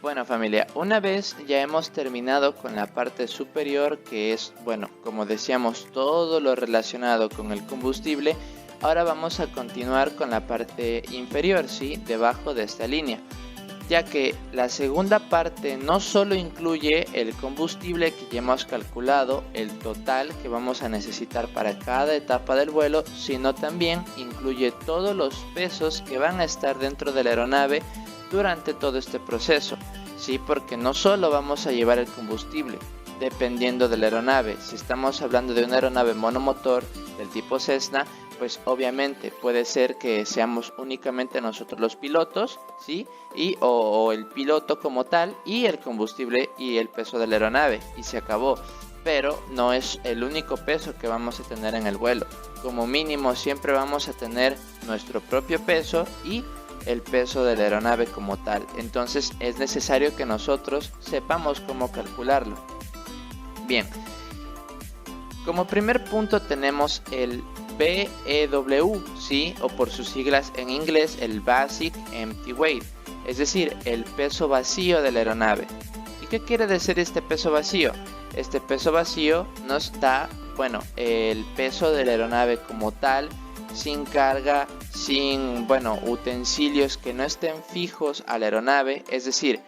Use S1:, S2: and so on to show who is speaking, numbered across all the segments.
S1: Bueno familia, una vez ya hemos terminado con la parte superior, que es, bueno, como decíamos, todo lo relacionado con el combustible. Ahora vamos a continuar con la parte inferior, ¿sí? Debajo de esta línea, ya que la segunda parte no solo incluye el combustible que ya hemos calculado, el total que vamos a necesitar para cada etapa del vuelo, sino también incluye todos los pesos que van a estar dentro de la aeronave durante todo este proceso, ¿sí? Porque no solo vamos a llevar el combustible, dependiendo de la aeronave. Si estamos hablando de una aeronave monomotor del tipo Cessna, pues obviamente puede ser que seamos únicamente nosotros los pilotos, ¿sí? O el piloto como tal y el combustible y el peso de la aeronave, y se acabó. Pero no es el único peso que vamos a tener en el vuelo. Como mínimo siempre vamos a tener nuestro propio peso y el peso de la aeronave como tal. Entonces es necesario que nosotros sepamos cómo calcularlo. Bien, como primer punto tenemos el BEW, ¿sí? O por sus siglas en inglés, el Basic Empty Weight, es decir, el peso vacío de la aeronave. ¿Y qué quiere decir este peso vacío? Este peso vacío nos da, bueno, el peso de la aeronave como tal, sin carga, sin, bueno, utensilios que no estén fijos a la aeronave, es decir,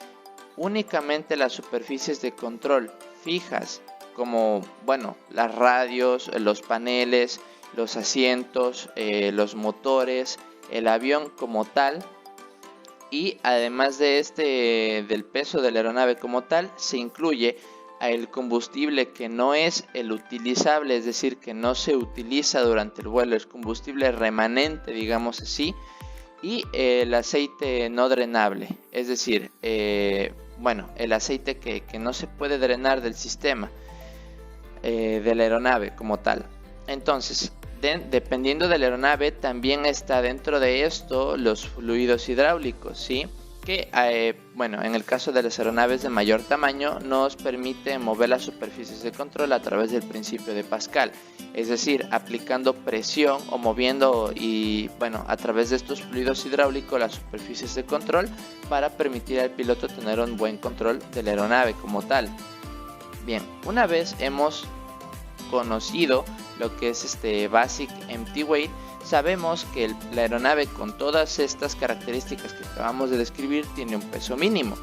S1: únicamente las superficies de control fijas, como, bueno, las radios, los paneles, los asientos, los motores, el avión como tal. Y además de del peso de la aeronave como tal, se incluye el combustible que no es el utilizable, es decir, que no se utiliza durante el vuelo, es combustible remanente, digamos así, y el aceite no drenable, es decir, bueno, el aceite que no se puede drenar del sistema de la aeronave como tal. Entonces, dependiendo de la aeronave, también está dentro de esto los fluidos hidráulicos, ¿sí? Que, bueno, en el caso de las aeronaves de mayor tamaño, nos permite mover las superficies de control a través del principio de Pascal, es decir, aplicando presión o moviendo y, bueno, a través de estos fluidos hidráulicos las superficies de control para permitir al piloto tener un buen control de la aeronave como tal. Bien, una vez hemos conocido lo que es este Basic Empty Weight, sabemos que la aeronave con todas estas características que acabamos de describir tiene un peso mínimo.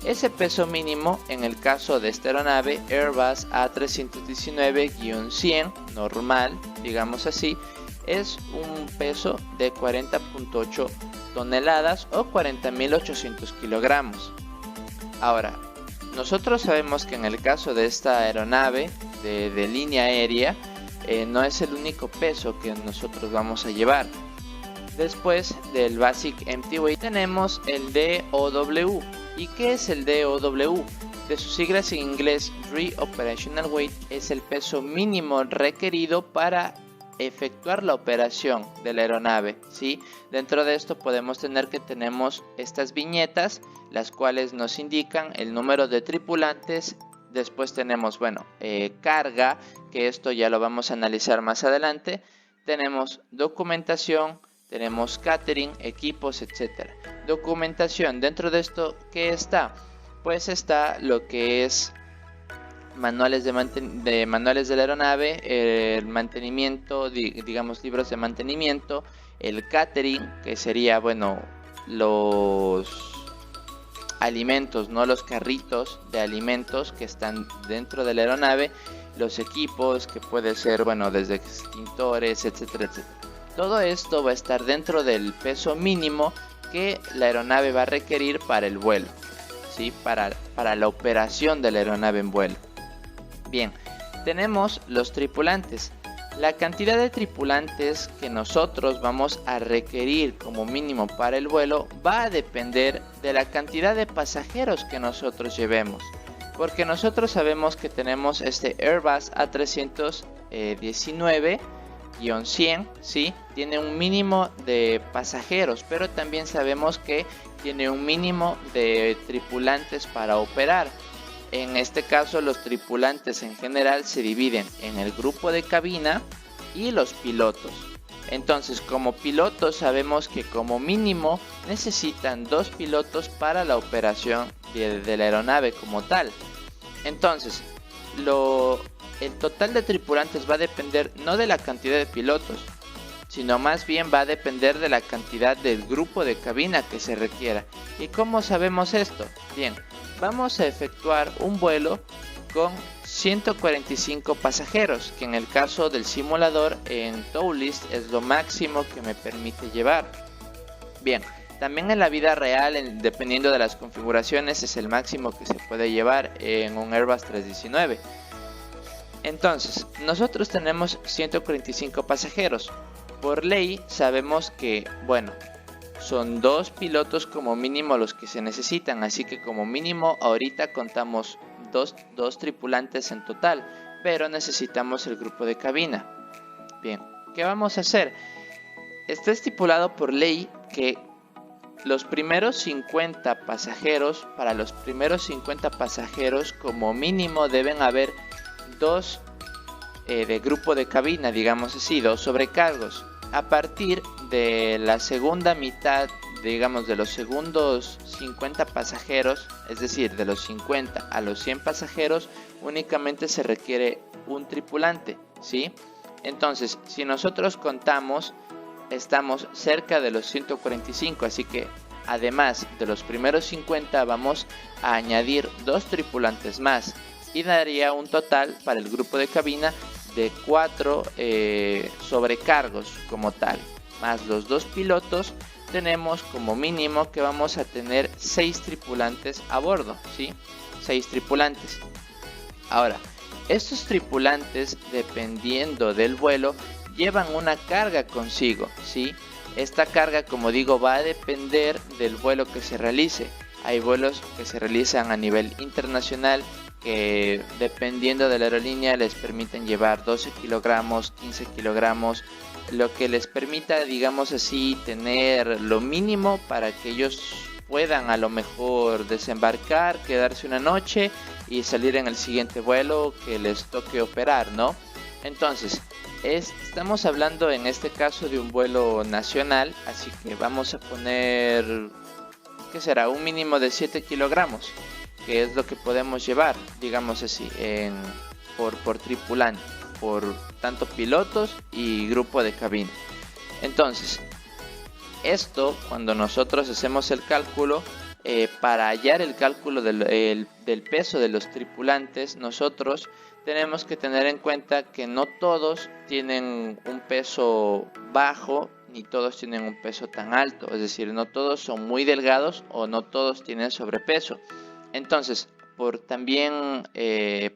S1: Ese peso mínimo, en el caso de esta aeronave Airbus A319-100 normal, digamos así, es un peso de 40.8 toneladas o 40.800 kilogramos. Ahora, nosotros sabemos que en el caso de esta aeronave de línea aérea, no es el único peso que nosotros vamos a llevar. Después del Basic Empty Weight tenemos el DOW. ¿Y qué es el DOW? De sus siglas en inglés, Free Operational Weight, es el peso mínimo requerido para efectuar la operación de la aeronave, ¿sí? Dentro de esto podemos tener que tenemos estas viñetas, las cuales nos indican el número de tripulantes. Después tenemos, bueno, carga, que esto ya lo vamos a analizar más adelante. Tenemos documentación, tenemos catering, equipos, etc. Documentación, dentro de esto, ¿qué está? Pues está lo que es manuales de manuales de la aeronave, el mantenimiento, digamos libros de mantenimiento, el catering, que sería, bueno, los alimentos, no los carritos de alimentos que están dentro de la aeronave, los equipos que puede ser, bueno, desde extintores, etcétera, etcétera. Todo esto va a estar dentro del peso mínimo que la aeronave va a requerir para el vuelo, ¿sí? Para la operación de la aeronave en vuelo. Bien, tenemos los tripulantes. La cantidad de tripulantes que nosotros vamos a requerir como mínimo para el vuelo va a depender de la cantidad de pasajeros que nosotros llevemos. Porque nosotros sabemos que tenemos este Airbus A319-100, ¿sí? Tiene un mínimo de pasajeros, pero también sabemos que tiene un mínimo de tripulantes para operar. En este caso, los tripulantes en general se dividen en el grupo de cabina y los pilotos. Entonces, como pilotos sabemos que como mínimo necesitan 2 pilotos para la operación de la aeronave como tal. Entonces, el total de tripulantes va a depender no de la cantidad de pilotos, sino más bien va a depender de la cantidad del grupo de cabina que se requiera. ¿Y cómo sabemos esto? Bien, vamos a efectuar un vuelo con 145 pasajeros, que en el caso del simulador en TowList es lo máximo que me permite llevar. Bien, también en la vida real, dependiendo de las configuraciones, es el máximo que se puede llevar en un Airbus 319. Entonces, nosotros tenemos 145 pasajeros. Por ley sabemos que, bueno, son 2 pilotos como mínimo los que se necesitan, así que como mínimo ahorita contamos dos tripulantes en total, pero necesitamos el grupo de cabina. Bien, ¿qué vamos a hacer? Está estipulado por ley que los primeros 50 pasajeros, para los primeros 50 pasajeros como mínimo deben haber 2 de grupo de cabina, digamos así, 2 sobrecargos. A partir de la segunda mitad, digamos de los segundos 50 pasajeros, es decir, de los 50 a los 100 pasajeros, únicamente se requiere un tripulante, ¿sí? Entonces, si nosotros contamos, estamos cerca de los 145, así que además de los primeros 50 vamos a añadir 2 tripulantes más y daría un total para el grupo de cabina de 4 sobrecargos como tal, más los 2 pilotos. Tenemos como mínimo que vamos a tener 6 tripulantes a bordo, ¿sí? 6 tripulantes. Ahora, estos tripulantes, dependiendo del vuelo, llevan una carga consigo, ¿sí? Esta carga, como digo, va a depender del vuelo que se realice. Hay vuelos que se realizan a nivel internacional que, dependiendo de la aerolínea, les permiten llevar 12 kilogramos, 15 kilogramos, lo que les permita, digamos así, tener lo mínimo para que ellos puedan a lo mejor desembarcar, quedarse una noche y salir en el siguiente vuelo que les toque operar, ¿no? Entonces, estamos hablando en este caso de un vuelo nacional, así que vamos a poner, ¿qué será? Un mínimo de 7 kilogramos, que es lo que podemos llevar, digamos así, por tripulante, por tanto pilotos y grupo de cabina. Entonces, esto, cuando nosotros hacemos el cálculo, para hallar el cálculo del peso de los tripulantes, nosotros tenemos que tener en cuenta que no todos tienen un peso bajo, ni todos tienen un peso tan alto, es decir, no todos son muy delgados o no todos tienen sobrepeso. Entonces, también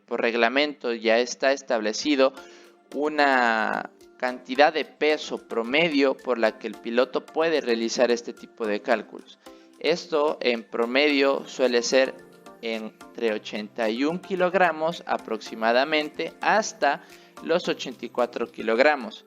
S1: por reglamento ya está establecido una cantidad de peso promedio por la que el piloto puede realizar este tipo de cálculos. Esto en promedio suele ser entre 81 kilogramos aproximadamente hasta los 84 kilogramos.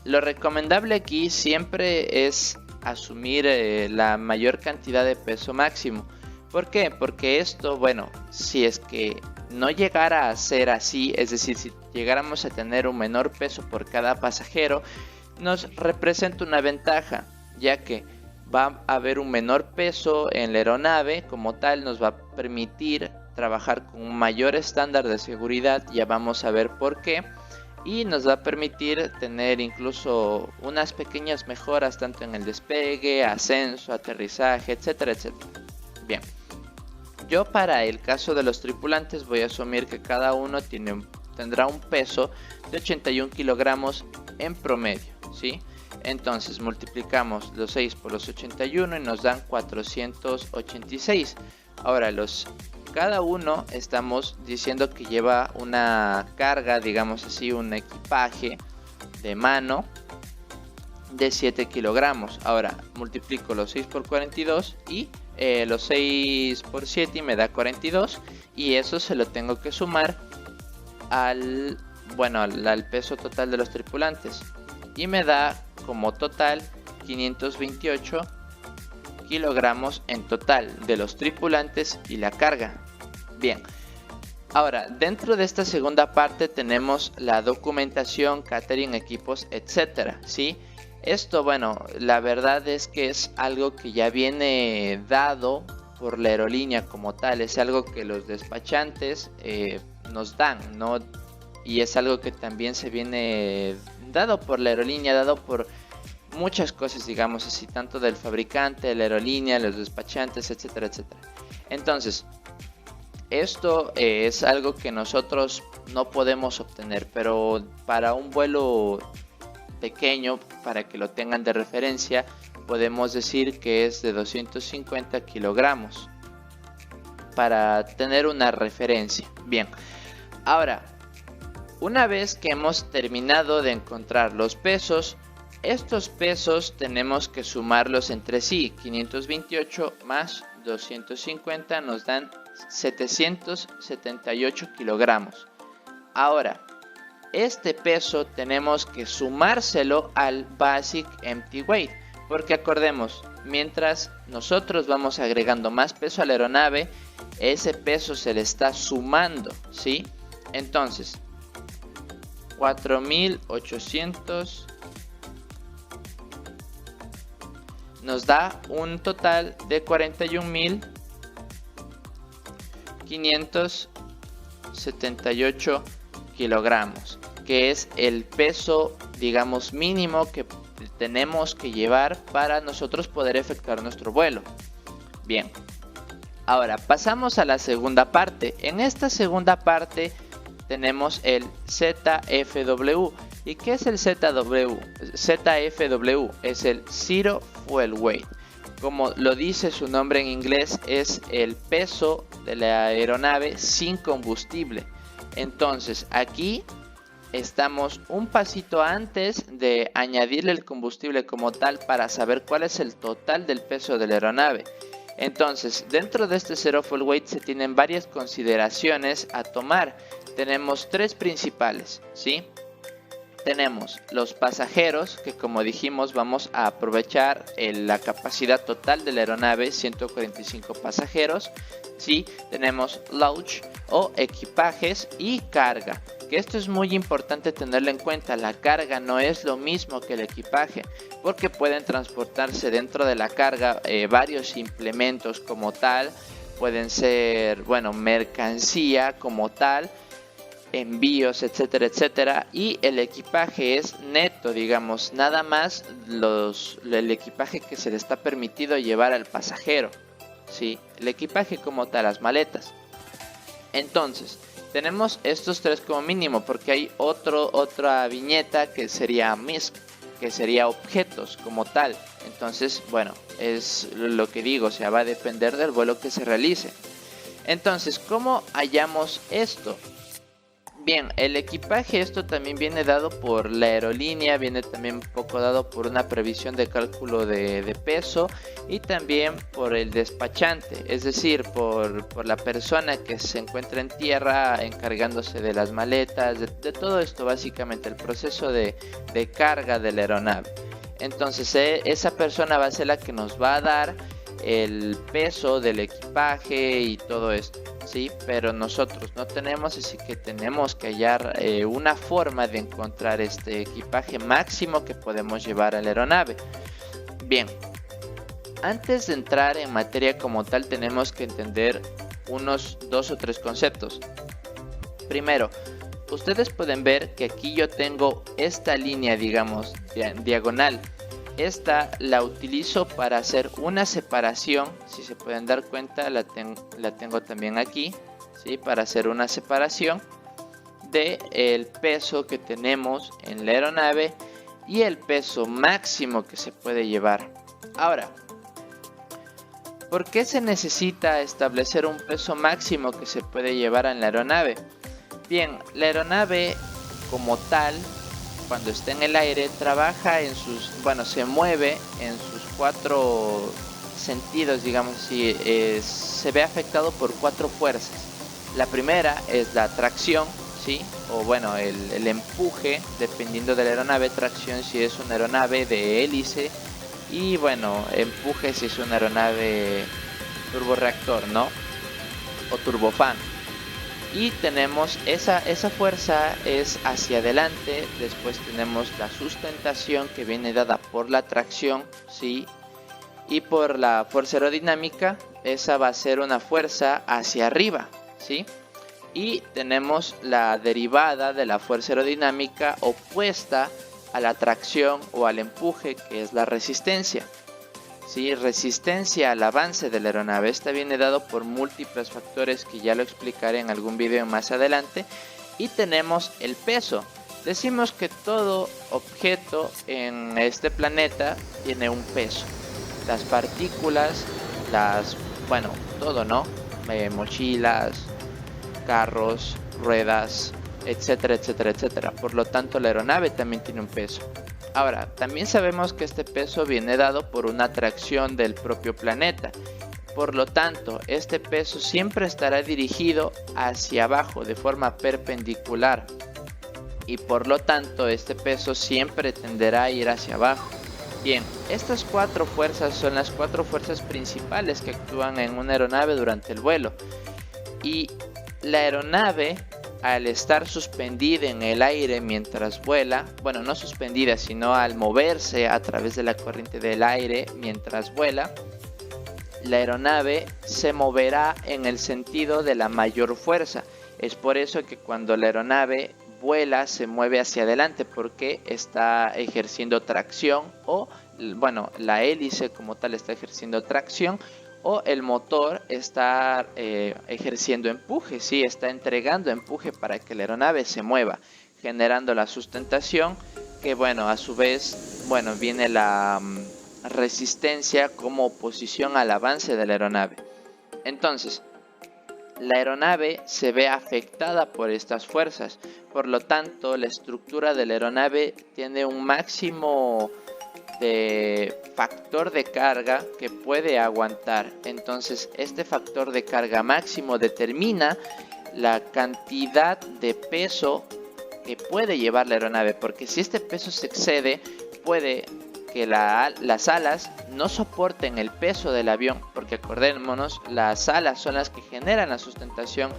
S1: Lo recomendable aquí siempre es asumir la mayor cantidad de peso máximo. ¿Por qué? Porque esto, bueno, si es que no llegara a ser así, es decir, si llegáramos a tener un menor peso por cada pasajero, nos representa una ventaja, ya que va a haber un menor peso en la aeronave, como tal nos va a permitir trabajar con un mayor estándar de seguridad, ya vamos a ver por qué, y nos va a permitir tener incluso unas pequeñas mejoras tanto en el despegue, ascenso, aterrizaje, etcétera, etcétera. Bien, yo para el caso de los tripulantes voy a asumir que cada uno tendrá un peso de 81 kilogramos en promedio, ¿sí? Entonces multiplicamos los 6 por los 81 y nos dan 486. Ahora cada uno estamos diciendo que lleva una carga, digamos así, un equipaje de mano de 7 kilogramos. Ahora multiplico los 6 por 42 y los 6 por 7 y me da 42. Y eso se lo tengo que sumar al peso total de los tripulantes. Y me da como total 528 kilogramos en total de los tripulantes y la carga. Bien, ahora dentro de esta segunda parte tenemos la documentación, catering, equipos, etcétera, ¿sí? Esto, bueno, la verdad es que es algo que ya viene dado por la aerolínea como tal, es algo que los despachantes nos dan, ¿no? Y es algo que también se viene dado por la aerolínea, dado por muchas cosas, digamos así, tanto del fabricante, la aerolínea, los despachantes, etcétera, etcétera. Entonces, esto es algo que nosotros no podemos obtener, pero para un vuelo pequeño, para que lo tengan de referencia, podemos decir que es de 250 kilogramos, para tener una referencia. Bien, ahora, una vez que hemos terminado de encontrar los pesos, estos pesos tenemos que sumarlos entre sí. 528 más 250 nos dan 778 kilogramos. Ahora, este peso tenemos que sumárselo al Basic Empty Weight, porque acordemos, mientras nosotros vamos agregando más peso a la aeronave, ese peso se le está sumando, ¿sí? Entonces, 4800 nos da un total de 41.578 kilogramos, que es el peso, digamos, mínimo que tenemos que llevar para nosotros poder efectuar nuestro vuelo. Bien, ahora pasamos a la segunda parte. En esta segunda parte tenemos el ZFW. ¿Y qué es el ZFW? Es el Zero Fuel Weight. Como lo dice su nombre en inglés, es el peso de la aeronave sin combustible. Entonces aquí estamos un pasito antes de añadirle el combustible como tal para saber cuál es el total del peso de la aeronave. Entonces, dentro de este Zero Fuel Weight se tienen varias consideraciones a tomar. Tenemos tres principales, ¿sí? Tenemos los pasajeros, que como dijimos vamos a aprovechar la capacidad total de la aeronave, 145 pasajeros. Sí, tenemos luggage o equipajes y carga, que esto es muy importante tenerlo en cuenta. La carga no es lo mismo que el equipaje, porque pueden transportarse dentro de la carga varios implementos como tal, pueden ser, bueno, mercancía como tal, envíos, etcétera, etcétera. Y el equipaje es neto, digamos, nada más el equipaje que se le está permitido llevar al pasajero, ¿sí? El equipaje como tal, las maletas. Entonces, tenemos estos tres como mínimo, porque hay otra viñeta que sería MISC, que sería objetos como tal. Entonces, bueno, es lo que digo, o sea, va a depender del vuelo que se realice. Entonces, ¿cómo hallamos esto? Bien, el equipaje, esto también viene dado por la aerolínea, viene también un poco dado por una previsión de cálculo de peso y también por el despachante, es decir, por la persona que se encuentra en tierra encargándose de las maletas, de todo esto básicamente, el proceso de carga de la aeronave. Entonces esa persona va a ser la que nos va a dar el peso del equipaje y todo esto, ¿sí? Pero nosotros no tenemos, así que tenemos que hallar una forma de encontrar este equipaje máximo que podemos llevar a la aeronave. Bien, antes de entrar en materia como tal, tenemos que entender unos 2 o 3 conceptos. Primero, ustedes pueden ver que aquí yo tengo esta línea, digamos, diagonal. Esta la utilizo para hacer una separación, si se pueden dar cuenta la tengo también aquí, ¿sí? Para hacer una separación del peso que tenemos en la aeronave y el peso máximo que se puede llevar. Ahora, ¿por qué se necesita establecer un peso máximo que se puede llevar en la aeronave? Bien, la aeronave como tal, cuando está en el aire, trabaja en sus, bueno, se mueve en sus 4 sentidos, digamos así, se ve afectado por 4 fuerzas. La primera es la tracción, ¿sí? O bueno, el empuje, dependiendo de la aeronave, tracción si es una aeronave de hélice y bueno, empuje si es una aeronave turborreactor, ¿no? O turbofan. Y tenemos esa fuerza es hacia adelante. Después tenemos la sustentación que viene dada por la tracción, ¿sí? y por la fuerza aerodinámica esa va a ser una fuerza hacia arriba, ¿sí? Y tenemos la derivada de la fuerza aerodinámica opuesta a la tracción o al empuje, que es la resistencia. ¿Sí? Resistencia al avance de la aeronave. Esta viene dado por múltiples factores que ya lo explicaré en algún video más adelante. Y tenemos el peso. Decimos que todo objeto en este planeta tiene un peso. Las partículas, todo, ¿no? Mochilas, carros, ruedas, etcétera, etcétera, etcétera. Por lo tanto, la aeronave también tiene un peso. Ahora, también sabemos que este peso viene dado por una atracción del propio planeta. Por lo tanto, este peso siempre estará dirigido hacia abajo de forma perpendicular. Y por lo tanto, este peso siempre tenderá a ir hacia abajo. Bien, estas 4 fuerzas son las 4 fuerzas principales que actúan en una aeronave durante el vuelo. Y la aeronave, al estar suspendida en el aire mientras vuela, bueno, no suspendida, sino al moverse a través de la corriente del aire mientras vuela, la aeronave se moverá en el sentido de la mayor fuerza. Es por eso que cuando la aeronave vuela se mueve hacia adelante, porque está ejerciendo tracción o, bueno, la hélice como tal está ejerciendo tracción, o el motor está ejerciendo empuje, ¿sí? Está entregando empuje para que la aeronave se mueva, generando la sustentación, que bueno, a su vez, bueno, viene la resistencia como oposición al avance de la aeronave. Entonces, la aeronave se ve afectada por estas fuerzas, por lo tanto, la estructura de la aeronave tiene un máximo de factor de carga que puede aguantar. Entonces, este factor de carga máximo determina la cantidad de peso que puede llevar la aeronave, porque si este peso se excede, puede que las alas no soporten el peso del avión, porque acordémonos, las alas son las que generan la sustentación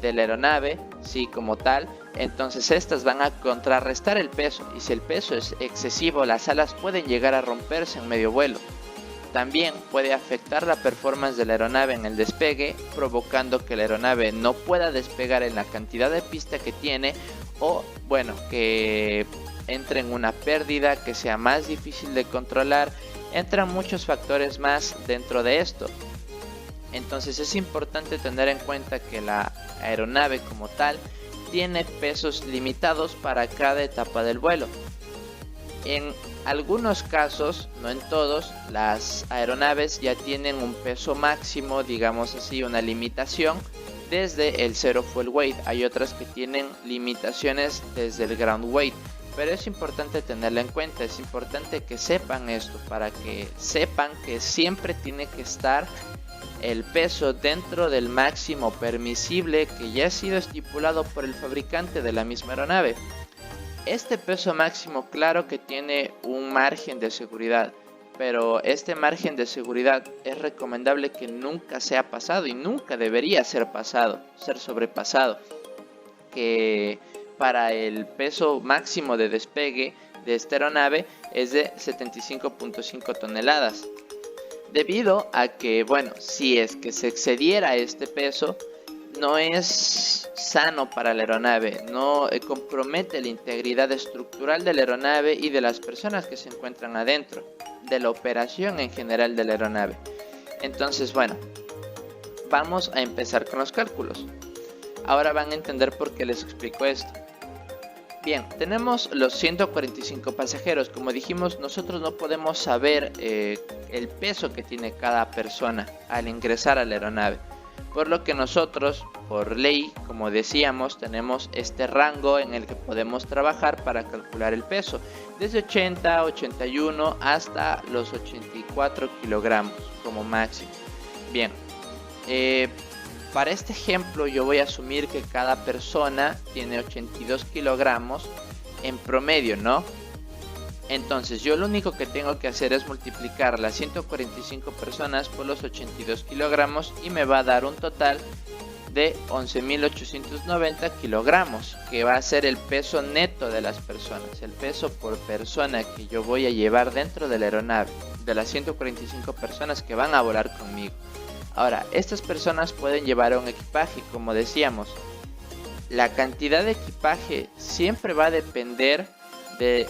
S1: de la aeronave, sí, como tal. Entonces estas van a contrarrestar el peso, y si el peso es excesivo, las alas pueden llegar a romperse en medio vuelo. También puede afectar la performance de la aeronave en el despegue, provocando que la aeronave no pueda despegar en la cantidad de pista que tiene, o bueno, que entre en una pérdida, que sea más difícil de controlar. Entran muchos factores más dentro de esto. Entonces es importante tener en cuenta que la aeronave como tal tiene pesos limitados para cada etapa del vuelo. En algunos casos, no en todos, las aeronaves ya tienen un peso máximo, digamos así, una limitación desde el zero fuel weight. Hay otras que tienen limitaciones desde el ground weight, pero es importante tenerlo en cuenta. Es importante que sepan esto, para que sepan que siempre tiene que estar el peso dentro del máximo permisible que ya ha sido estipulado por el fabricante de la misma aeronave. Este peso máximo, claro que tiene un margen de seguridad, pero este margen de seguridad es recomendable que nunca sea pasado, y nunca debería ser sobrepasado, que para el peso máximo de despegue de esta aeronave es de 75.5 toneladas. Debido a que, bueno, si es que se excediera este peso, no es sano para la aeronave, no compromete la integridad estructural de la aeronave y de las personas que se encuentran adentro, de la operación en general de la aeronave. Entonces, bueno, vamos a empezar con los cálculos. Ahora van a entender por qué les explico esto. Bien, tenemos los 145 pasajeros. Como dijimos, nosotros no podemos saber el peso que tiene cada persona al ingresar a la aeronave, por lo que nosotros, por ley, como decíamos, tenemos este rango en el que podemos trabajar para calcular el peso, desde 80, 81 hasta los 84 kilogramos como máximo. Bien, para este ejemplo yo voy a asumir que cada persona tiene 82 kilogramos en promedio, ¿no? Entonces yo lo único que tengo que hacer es multiplicar las 145 personas por los 82 kilogramos y me va a dar un total de 11.890 kilogramos, que va a ser el peso neto de las personas, el peso por persona que yo voy a llevar dentro de la aeronave, de las 145 personas que van a volar conmigo. Ahora, estas personas pueden llevar un equipaje, como decíamos. La cantidad de equipaje siempre va a depender de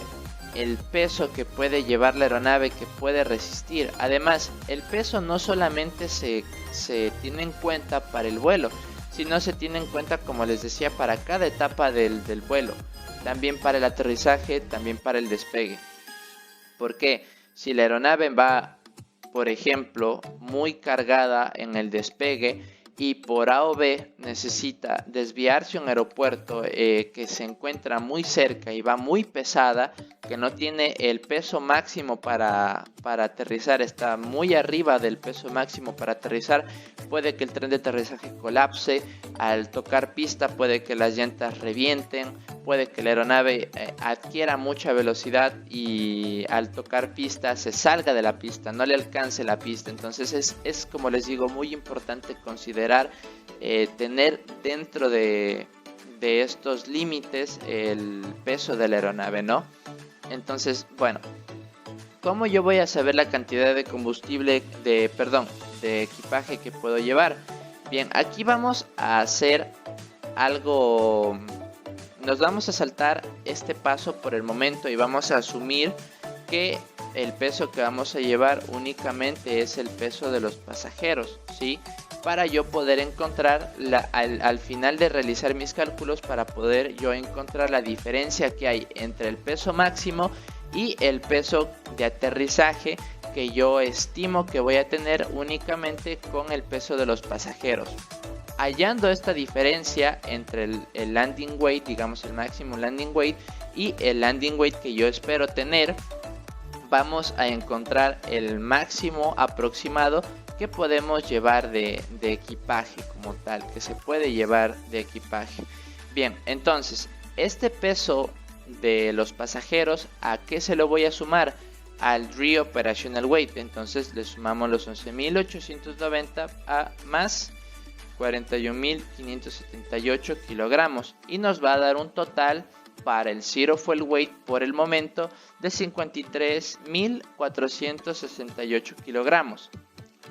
S1: el peso que puede llevar la aeronave, que puede resistir. Además, el peso no solamente se tiene en cuenta para el vuelo, sino se tiene en cuenta, como les decía, para cada etapa del vuelo. También para el aterrizaje, también para el despegue. Porque si la aeronave va, por ejemplo, muy cargada en el despegue y por A o B necesita desviarse a un aeropuerto que se encuentra muy cerca y va muy pesada, que no tiene el peso máximo para aterrizar, está muy arriba del peso máximo para aterrizar, puede que el tren de aterrizaje colapse, al tocar pista puede que las llantas revienten, puede que la aeronave adquiera mucha velocidad y al tocar pista se salga de la pista, no le alcance la pista. Entonces es como les digo, muy importante considerar tener dentro de estos límites el peso de la aeronave, ¿no? Entonces, bueno, ¿cómo yo voy a saber la cantidad de combustible, de equipaje que puedo llevar? Bien, aquí vamos a hacer algo. Nos vamos a saltar este paso por el momento y vamos a asumir que el peso que vamos a llevar únicamente es el peso de los pasajeros, ¿sí? Para yo poder encontrar al final de realizar mis cálculos, para poder yo encontrar la diferencia que hay entre el peso máximo y el peso de aterrizaje que yo estimo que voy a tener únicamente con el peso de los pasajeros. Hallando esta diferencia entre el landing weight, digamos el máximo landing weight, y el landing weight que yo espero tener, vamos a encontrar el máximo aproximado que podemos llevar de equipaje como tal, que se puede llevar de equipaje. Bien, entonces, este peso de los pasajeros, ¿a qué se lo voy a sumar? Al Operational Weight. Entonces le sumamos los 11.890 a más 41.578 kilogramos y nos va a dar un total para el Zero Fuel Weight por el momento de 53.468 kilogramos.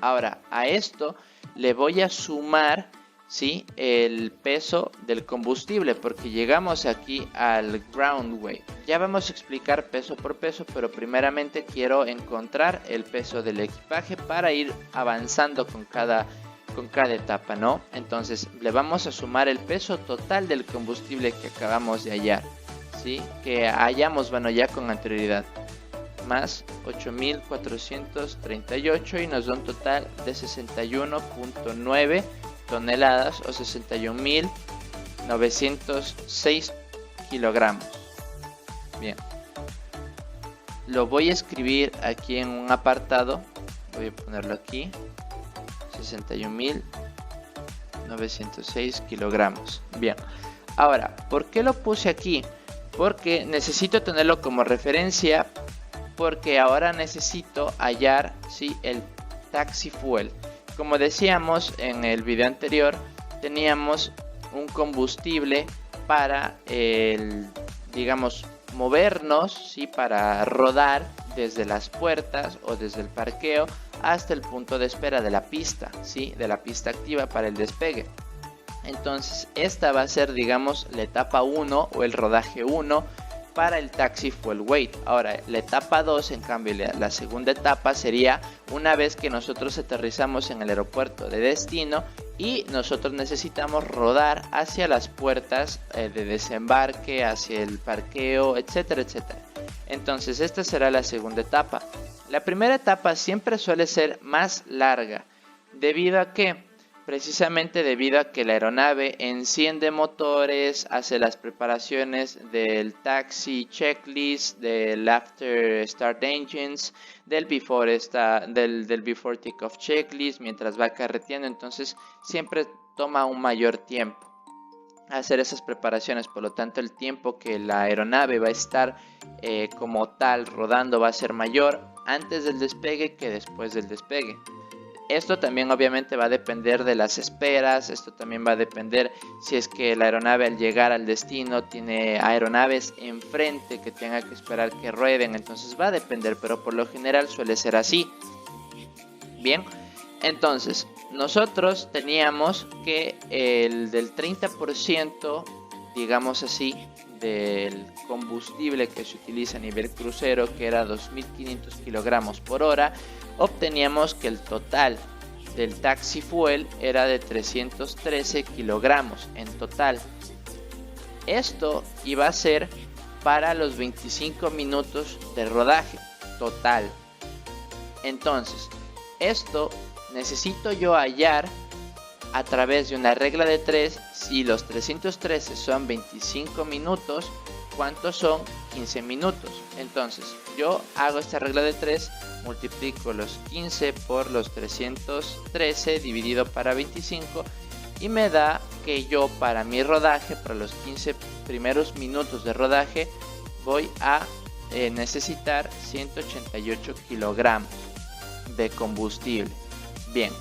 S1: Ahora a esto le voy a sumar, ¿sí?, el peso del combustible, porque llegamos aquí al Ground Weight. Ya vamos a explicar peso por peso, pero primeramente quiero encontrar el peso del equipaje para ir avanzando con cada etapa, ¿no? Entonces le vamos a sumar el peso total del combustible que acabamos de hallar, ¿sí?, que hallamos, bueno, ya con anterioridad, más 8.438 y nos da un total de 61.9 toneladas o 61.906 kilogramos. Bien, lo voy a escribir aquí en un apartado, voy a ponerlo aquí, 61.906 kilogramos. Bien, ahora, ¿por qué lo puse aquí? Porque necesito tenerlo como referencia, porque ahora necesito hallar, ¿sí?, el taxi fuel. Como decíamos en el video anterior, teníamos un combustible para digamos, movernos, ¿sí?, para rodar desde las puertas o desde el parqueo hasta el punto de espera de la pista, ¿sí?, de la pista activa para el despegue. Entonces esta va a ser, digamos, la etapa 1 o el rodaje 1 para el taxi fuel weight. Ahora la etapa 2, en cambio, la segunda etapa sería una vez que nosotros aterrizamos en el aeropuerto de destino y nosotros necesitamos rodar hacia las puertas de desembarque, hacia el parqueo, etcétera, etcétera. Entonces esta será la segunda etapa. La primera etapa siempre suele ser más larga, debido a que precisamente debido a que la aeronave enciende motores, hace las preparaciones del taxi checklist, del after start engines, del before takeoff checklist, mientras va carreteando. Entonces siempre toma un mayor tiempo hacer esas preparaciones, por lo tanto el tiempo que la aeronave va a estar como tal rodando va a ser mayor antes del despegue que después del despegue. Esto también obviamente va a depender de las esperas, esto también va a depender si es que la aeronave al llegar al destino tiene aeronaves enfrente que tenga que esperar que rueden, entonces va a depender, pero por lo general suele ser así. Bien, entonces nosotros teníamos que el del 30%, digamos así, del combustible que se utiliza a nivel crucero, que era 2500 kilogramos por hora, obteníamos que el total del taxi fuel era de 313 kilogramos en total. Esto iba a ser para los 25 minutos de rodaje total. Entonces, esto necesito yo hallar a través de una regla de 3. Si los 313 son 25 minutos, ¿cuántos son 15 minutos? Entonces yo hago esta regla de 3, multiplico los 15 por los 313 dividido para 25 y me da que yo para mi rodaje, para los 15 primeros minutos de rodaje, voy a necesitar 188 kilogramos de combustible. Bien,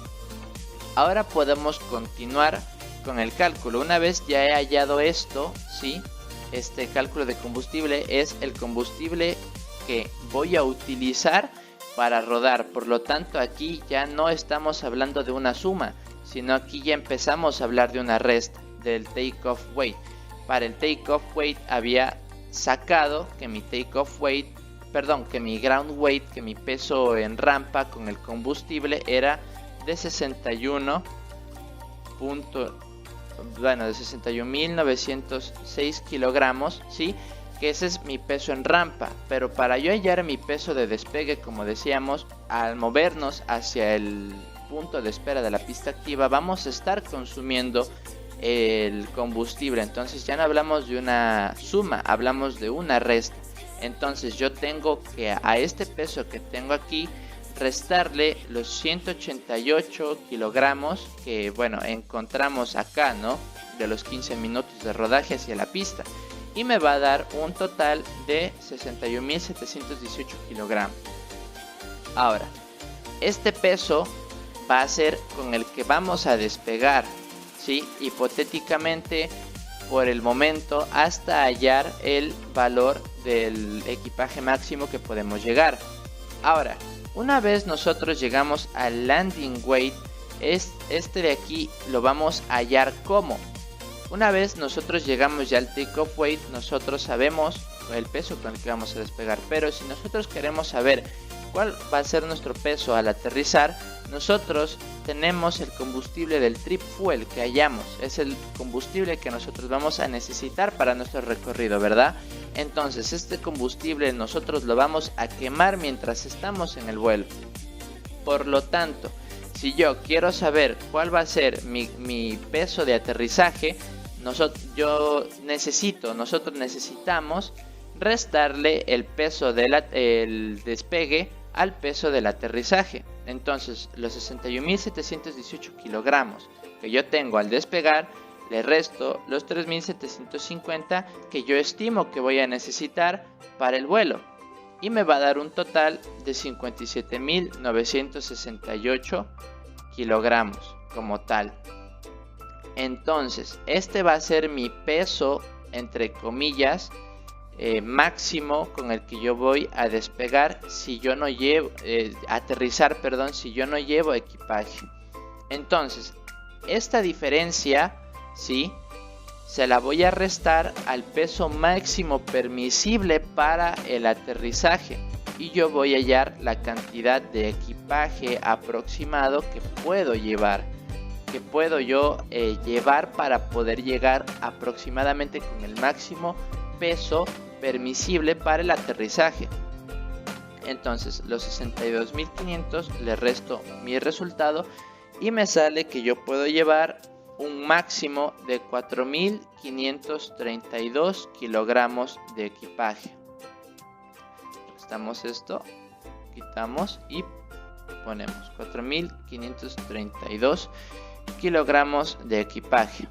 S1: ahora podemos continuar con el cálculo. Una vez ya he hallado esto, ¿sí? Este cálculo de combustible es el combustible que voy a utilizar para rodar. Por lo tanto, aquí ya no estamos hablando de una suma, sino aquí ya empezamos a hablar de una resta del takeoff weight. Para el takeoff weight había sacado que mi que mi ground weight, que mi peso en rampa con el combustible era de 61.906 kilogramos, ¿sí? Que ese es mi peso en rampa. Pero para yo hallar mi peso de despegue, como decíamos, al movernos hacia el punto de espera de la pista activa, vamos a estar consumiendo el combustible. Entonces ya no hablamos de una suma, hablamos de una resta. Entonces yo tengo que a este peso que tengo aquí restarle los 188 kilogramos que, bueno, encontramos acá, ¿no? De los 15 minutos de rodaje hacia la pista. Y me va a dar un total de 61.718 kilogramos. Ahora, este peso va a ser con el que vamos a despegar, ¿sí? Hipotéticamente, por el momento, hasta hallar el valor del equipaje máximo que podemos llegar. Ahora, una vez nosotros llegamos al landing weight, este de aquí lo vamos a hallar como. Una vez nosotros llegamos ya al takeoff weight, nosotros sabemos el peso con el que vamos a despegar. Pero si nosotros queremos saber cuál va a ser nuestro peso al aterrizar, nosotros tenemos el combustible del trip fuel que hallamos. Es el combustible que nosotros vamos a necesitar para nuestro recorrido, ¿verdad? Entonces este combustible nosotros lo vamos a quemar mientras estamos en el vuelo. Por lo tanto, si yo quiero saber cuál va a ser mi peso de aterrizaje, nosotros necesitamos restarle el peso del despegue al peso del aterrizaje. Entonces los 61.718 kilogramos que yo tengo al despegar, le resto los 3.750 que yo estimo que voy a necesitar para el vuelo, y me va a dar un total de 57.968 kilogramos como tal. Entonces este va a ser mi peso, entre comillas, máximo con el que yo voy a despegar si yo no llevo aterrizar, perdón, si yo no llevo equipaje. Entonces esta diferencia, ¿sí?, se la voy a restar al peso máximo permisible para el aterrizaje, y yo voy a hallar la cantidad de equipaje aproximado que puedo llevar, llevar para poder llegar aproximadamente con el máximo peso permisible para el aterrizaje. Entonces los 62.500 le resto mi resultado y me sale que yo puedo llevar un máximo de 4.532 kilogramos de equipaje. Restamos esto, quitamos y ponemos 4.532 kilogramos de equipaje.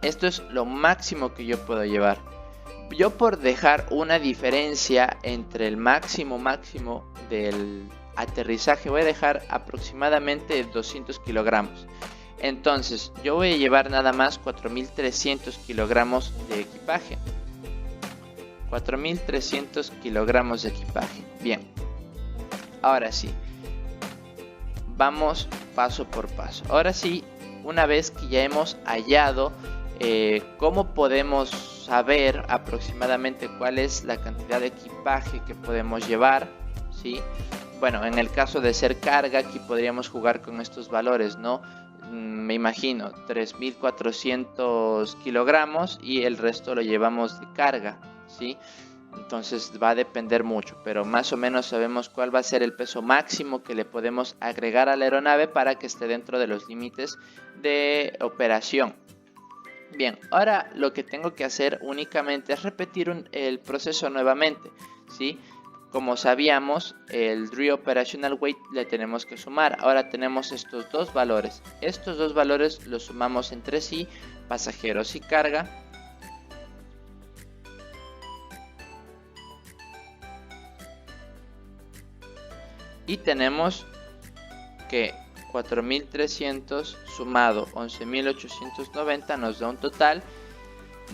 S1: Esto es lo máximo que yo puedo llevar. Yo, por dejar una diferencia entre el máximo del aterrizaje voy a dejar aproximadamente 200 kilogramos. Entonces yo voy a llevar nada más 4300 kilogramos de equipaje. 4300 kilogramos de equipaje. Bien, ahora sí, vamos paso por paso. Ahora sí, una vez que ya hemos hallado cómo podemos saber aproximadamente cuál es la cantidad de equipaje que podemos llevar, ¿sí? Bueno, en el caso de ser carga, aquí podríamos jugar con estos valores, ¿no? Me imagino 3400 kilogramos y el resto lo llevamos de carga, ¿sí? Entonces va a depender mucho, pero más o menos sabemos cuál va a ser el peso máximo que le podemos agregar a la aeronave para que esté dentro de los límites de operación. Bien, ahora lo que tengo que hacer únicamente es repetir el proceso nuevamente, ¿sí? Como sabíamos, el Re-Operational Weight le tenemos que sumar. Ahora tenemos estos dos valores. Estos dos valores los sumamos entre sí, pasajeros y carga. Y tenemos que 4300 sumado 11890 nos da un total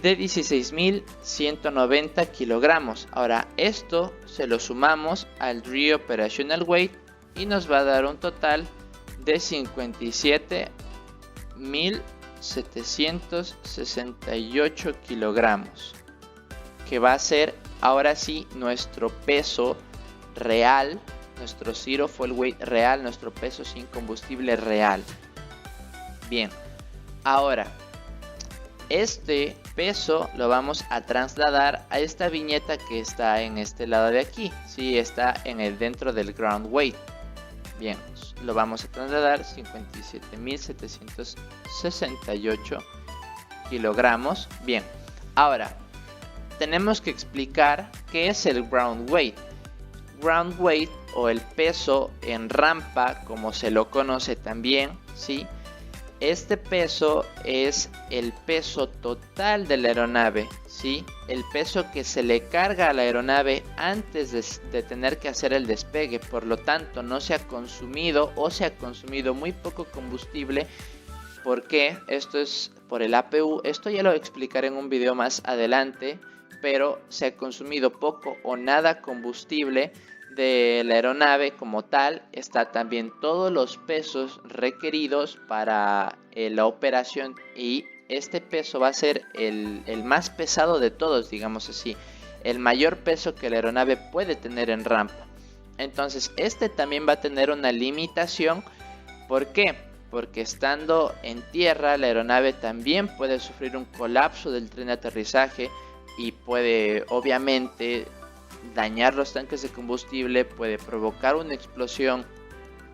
S1: de 16.190 kilogramos. Ahora esto se lo sumamos al Re-Operational Weight y nos va a dar un total de 57.768 kilogramos, que va a ser ahora sí nuestro peso real, nuestro Zero Fuel Weight real, nuestro peso sin combustible real. Bien, ahora este peso lo vamos a trasladar a esta viñeta que está en este lado de aquí, ¿sí? Está dentro del ground weight. Bien, lo vamos a trasladar 57.768 kilogramos. Bien, ahora tenemos que explicar qué es el ground weight. Ground weight, o el peso en rampa, como se lo conoce también, ¿sí? Este peso es el peso total de la aeronave, ¿sí? El peso que se le carga a la aeronave antes de tener que hacer el despegue. Por lo tanto, no se ha consumido o se ha consumido muy poco combustible. ¿Por qué? Esto es por el APU. Esto ya lo explicaré en un video más adelante, pero se ha consumido poco o nada combustible de la aeronave como tal. Está también todos los pesos requeridos para la operación, y este peso va a ser el más pesado de todos, digamos así, el mayor peso que la aeronave puede tener en rampa. Entonces este también va a tener una limitación. ¿Por qué? Porque estando en tierra la aeronave también puede sufrir un colapso del tren de aterrizaje y puede obviamente dañar los tanques de combustible, puede provocar una explosión,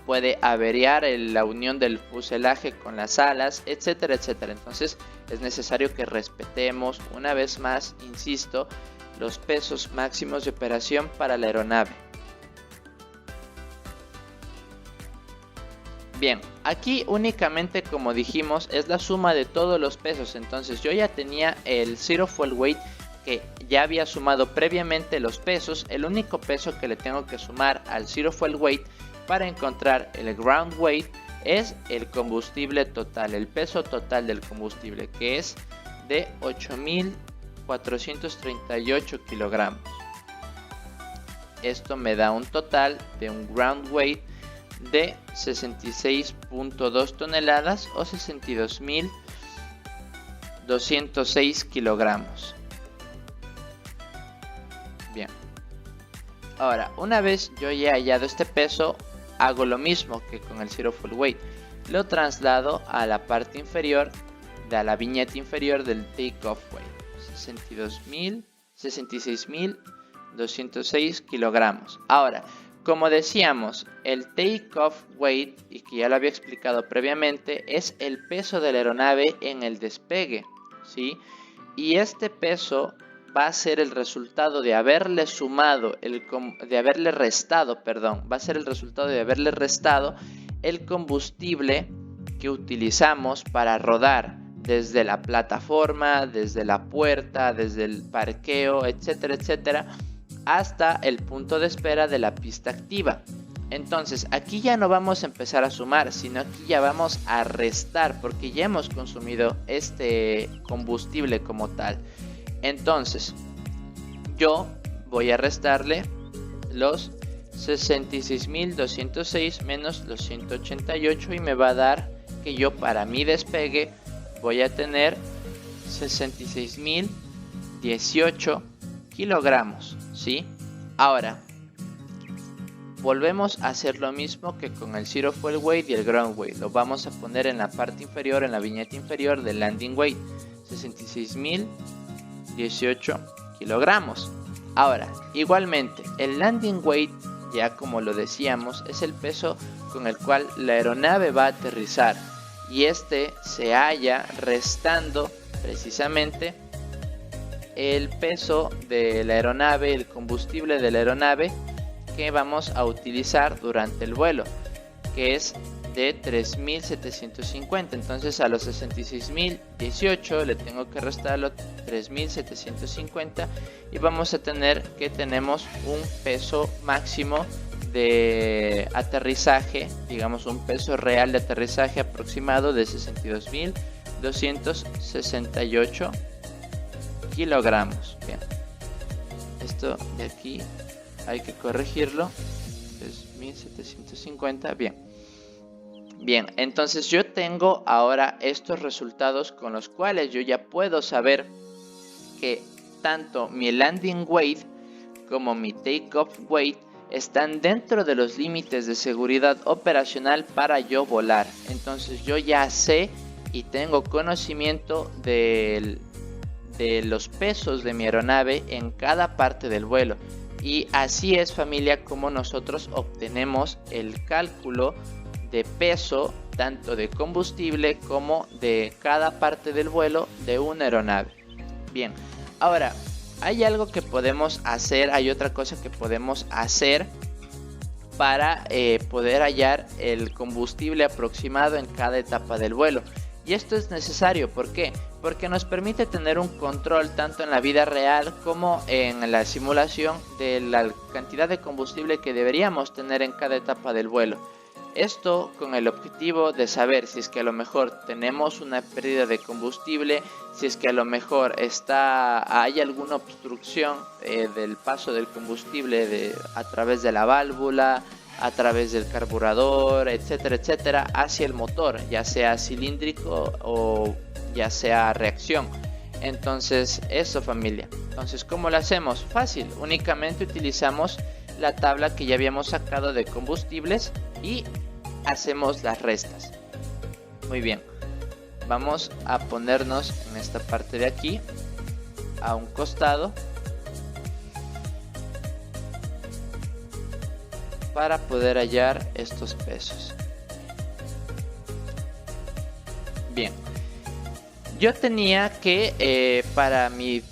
S1: puede averiar la unión del fuselaje con las alas, etcétera, etcétera. Entonces es necesario que respetemos, una vez más, insisto, los pesos máximos de operación para la aeronave. Bien, aquí únicamente, como dijimos, es la suma de todos los pesos. Entonces yo ya tenía el Zero Fuel Weight, que ya había sumado previamente los pesos. El único peso que le tengo que sumar al Zero Fuel Weight para encontrar el ground weight es el combustible total, el peso total del combustible, que es de 8.438 kilogramos. Esto me da un total de un ground weight de 66.2 toneladas o 62.206 kilogramos. Bien, ahora una vez yo ya he hallado este peso, hago lo mismo que con el Zero Fuel Weight, lo traslado a la parte inferior, a la viñeta inferior del Takeoff Weight, 66.206 kilogramos. Ahora, como decíamos, el Takeoff Weight, y que ya lo había explicado previamente, es el peso de la aeronave en el despegue, ¿sí? Y este peso va a ser el resultado de haberle sumado, va a ser el resultado de haberle restado el combustible que utilizamos para rodar desde la plataforma, desde la puerta, desde el parqueo, etcétera, etcétera, hasta el punto de espera de la pista activa. Entonces aquí ya no vamos a empezar a sumar, sino aquí ya vamos a restar, porque ya hemos consumido este combustible como tal. Entonces yo voy a restarle los 66.206 menos los 188 y me va a dar que yo para mi despegue voy a tener 66.018 kilogramos, ¿sí? Ahora, volvemos a hacer lo mismo que con el Zero Fuel Weight y el Ground Weight. Lo vamos a poner en la parte inferior, en la viñeta inferior del Landing Weight. 66.018 kilogramos. Ahora, igualmente, el Landing Weight, ya como lo decíamos, es el peso con el cual la aeronave va a aterrizar. Y este se halla restando precisamente el peso de la aeronave, el combustible de la aeronave que vamos a utilizar durante el vuelo, que es de 3.750. Entonces a los 66.018 le tengo que restar los 3.750 y vamos a tener que tenemos un peso máximo de aterrizaje, digamos un peso real de aterrizaje aproximado de 62.268 kilogramos. Bien, esto de aquí hay que corregirlo. 3.750. Bien, entonces yo tengo ahora estos resultados con los cuales yo ya puedo saber que tanto mi landing weight como mi takeoff weight están dentro de los límites de seguridad operacional para yo volar. Entonces yo ya sé y tengo conocimiento de los pesos de mi aeronave en cada parte del vuelo. Y así es, familia, como nosotros obtenemos el cálculo de peso tanto de combustible como de cada parte del vuelo de una aeronave. Bien, ahora hay algo que podemos hacer, hay otra cosa que podemos hacer para poder hallar el combustible aproximado en cada etapa del vuelo. Y esto es necesario, ¿por qué? Porque nos permite tener un control tanto en la vida real como en la simulación de la cantidad de combustible que deberíamos tener en cada etapa del vuelo. Esto con el objetivo de saber si es que a lo mejor tenemos una pérdida de combustible, si es que a lo mejor hay alguna obstrucción del paso del combustible a través de la válvula, a través del carburador, etcétera, etcétera, hacia el motor, ya sea cilíndrico o ya sea reacción. Entonces, eso, familia. Entonces, ¿cómo lo hacemos? Fácil, únicamente utilizamos la tabla que ya habíamos sacado de combustibles y hacemos las restas. Muy bien, vamos a ponernos en esta parte de aquí, a un costado, para poder hallar estos pesos. Bien, yo tenía que para mi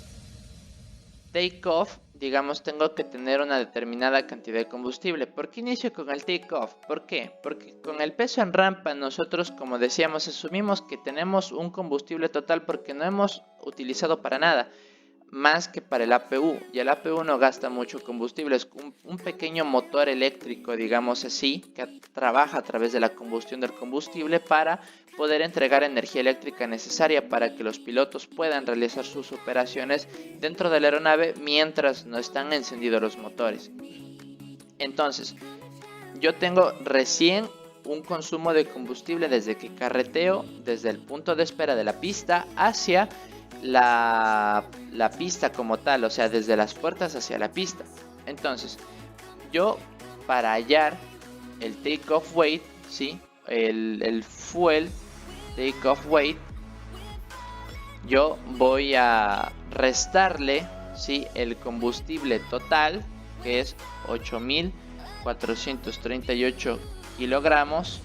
S1: takeoff, digamos, tengo que tener una determinada cantidad de combustible. ¿Por qué inicio con el takeoff? ¿Por qué? Porque con el peso en rampa nosotros, como decíamos, asumimos que tenemos un combustible total porque no hemos utilizado para nada más que para el APU, y el APU no gasta mucho combustible, es un pequeño motor eléctrico, digamos así, que trabaja a través de la combustión del combustible para poder entregar energía eléctrica necesaria para que los pilotos puedan realizar sus operaciones dentro de la aeronave mientras no están encendidos los motores. Entonces, yo tengo recién un consumo de combustible desde que carreteo, desde el punto de espera de la pista hacia la pista como tal, o sea, desde las puertas hacia la pista. Entonces, yo para hallar el takeoff weight, ¿sí? el fuel takeoff weight, yo voy a restarle, ¿sí?, el combustible total, que es 8.438 kilogramos,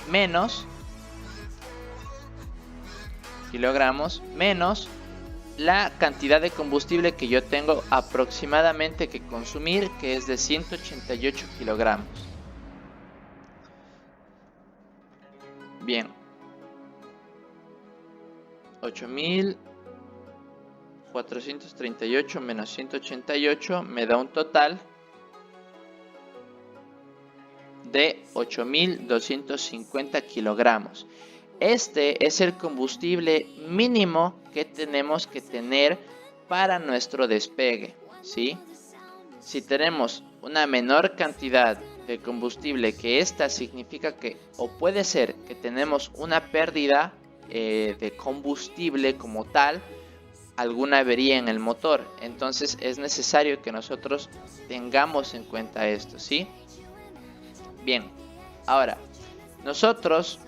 S1: menos la cantidad de combustible que yo tengo aproximadamente que consumir, que es de 188 kilogramos. Bien, 8.438 menos 188 me da un total de 8.250 kilogramos. Este es el combustible mínimo que tenemos que tener para nuestro despegue, ¿sí? Si tenemos una menor cantidad de combustible que esta, significa que, o puede ser que tenemos una pérdida de combustible como tal, alguna avería en el motor. Entonces es necesario que nosotros tengamos en cuenta esto, ¿sí? Bien, ahora nosotros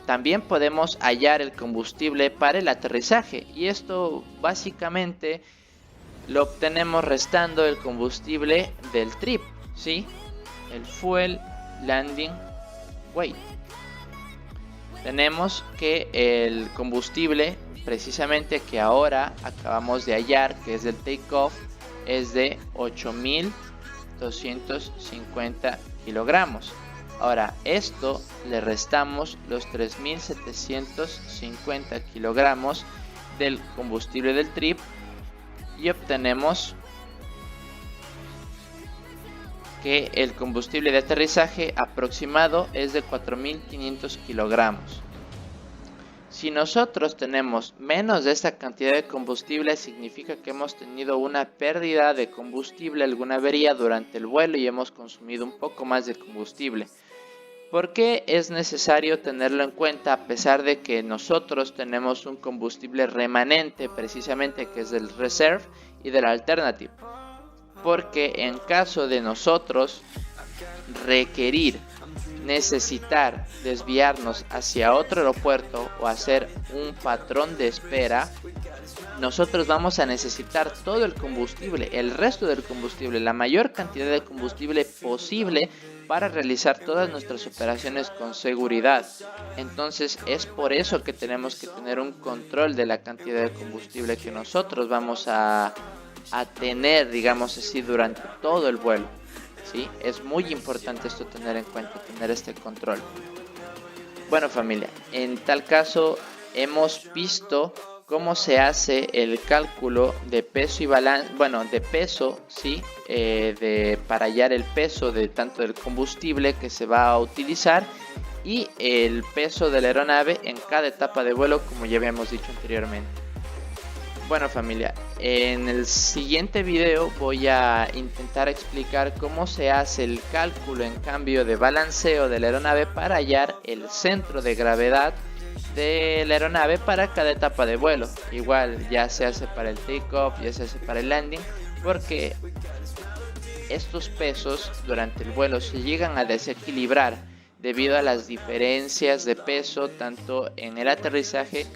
S1: también podemos hallar el combustible para el aterrizaje, y esto básicamente lo obtenemos restando el combustible del trip, ¿sí? El Fuel Landing Weight. Tenemos que el combustible precisamente que ahora acabamos de hallar, que es del takeoff, es de 8.250 kilogramos. Ahora esto le restamos los 3.750 kilogramos del combustible del trip y obtenemos que el combustible de aterrizaje aproximado es de 4.500 kilogramos. Si nosotros tenemos menos de esta cantidad de combustible, significa que hemos tenido una pérdida de combustible, alguna avería durante el vuelo y hemos consumido un poco más de combustible. ¿Por qué es necesario tenerlo en cuenta a pesar de que nosotros tenemos un combustible remanente, precisamente que es del Reserve y del Alternative? Porque en caso de nosotros necesitar desviarnos hacia otro aeropuerto o hacer un patrón de espera, nosotros vamos a necesitar todo el combustible, el resto del combustible, la mayor cantidad de combustible posible para realizar todas nuestras operaciones con seguridad. Entonces es por eso que tenemos que tener un control de la cantidad de combustible que nosotros vamos a tener, digamos así, durante todo el vuelo, ¿sí? Es muy importante esto tener en cuenta, tener este control. Bueno, familia, en tal caso hemos visto cómo se hace el cálculo de peso y balance, bueno, de peso, ¿sí? Para hallar el peso de tanto del combustible que se va a utilizar y el peso de la aeronave en cada etapa de vuelo, como ya habíamos dicho anteriormente. Bueno, familia, en el siguiente video voy a intentar explicar cómo se hace el cálculo en cambio de balanceo de la aeronave para hallar el centro de gravedad de la aeronave para cada etapa de vuelo. Igual ya se hace para el takeoff, ya se hace para el landing, porque estos pesos durante el vuelo se llegan a desequilibrar debido a las diferencias de peso tanto en el aterrizaje,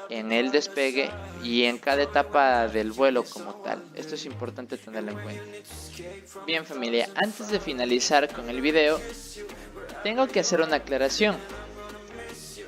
S1: en el despegue y en cada etapa del vuelo como tal. Esto es importante tenerlo en cuenta. Bien, familia, antes de finalizar con el video, tengo que hacer una aclaración.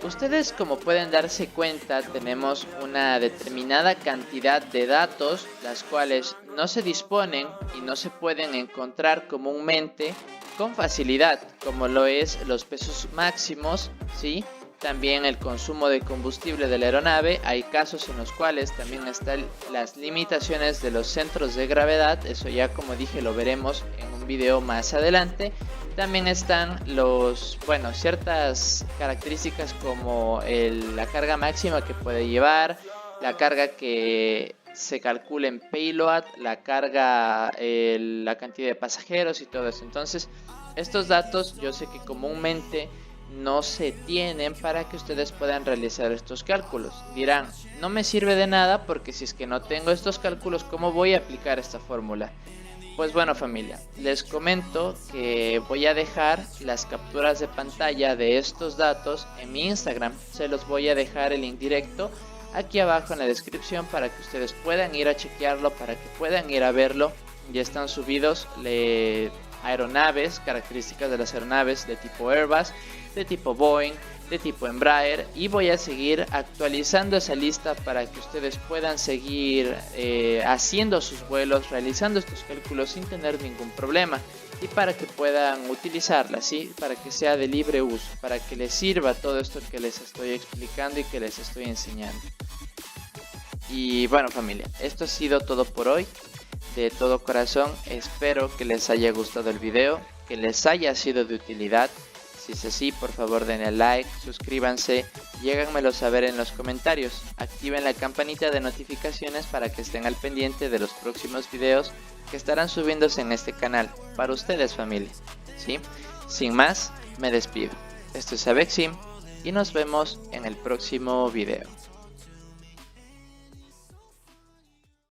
S1: Ustedes, como pueden darse cuenta, tenemos una determinada cantidad de datos, las cuales no se disponen y no se pueden encontrar comúnmente con facilidad, como lo es los pesos máximos, ¿sí? También el consumo de combustible de la aeronave. Hay casos en los cuales también están las limitaciones de los centros de gravedad. Eso ya, como dije, lo veremos en un video más adelante. También están ciertas características como la carga máxima que puede llevar, la carga que se calcula en payload, la carga, la cantidad de pasajeros y todo eso. Entonces, estos datos yo sé que comúnmente no se tienen para que ustedes puedan realizar estos cálculos. Dirán, no me sirve de nada porque si es que no tengo estos cálculos, ¿cómo voy a aplicar esta fórmula? Pues bueno, familia, les comento que voy a dejar las capturas de pantalla de estos datos en mi Instagram. Se los voy a dejar el link directo aquí abajo en la descripción para que ustedes puedan ir a chequearlo, para que puedan ir a verlo. Ya están subidos aeronaves, características de las aeronaves de tipo Airbus, de tipo Boeing, de tipo Embraer, y voy a seguir actualizando esa lista para que ustedes puedan seguir haciendo sus vuelos, realizando estos cálculos sin tener ningún problema y para que puedan utilizarla, ¿sí? Para que sea de libre uso, para que les sirva todo esto que les estoy explicando y que les estoy enseñando. Y bueno, familia, esto ha sido todo por hoy. De todo corazón espero que les haya gustado el video, que les haya sido de utilidad. Si es así, por favor denle like, suscríbanse y háganmelo saber en los comentarios. Activen la campanita de notificaciones para que estén al pendiente de los próximos videos que estarán subiéndose en este canal, para ustedes familia. ¿Sí? Sin más, me despido. Esto es Avexim y nos vemos en el próximo video.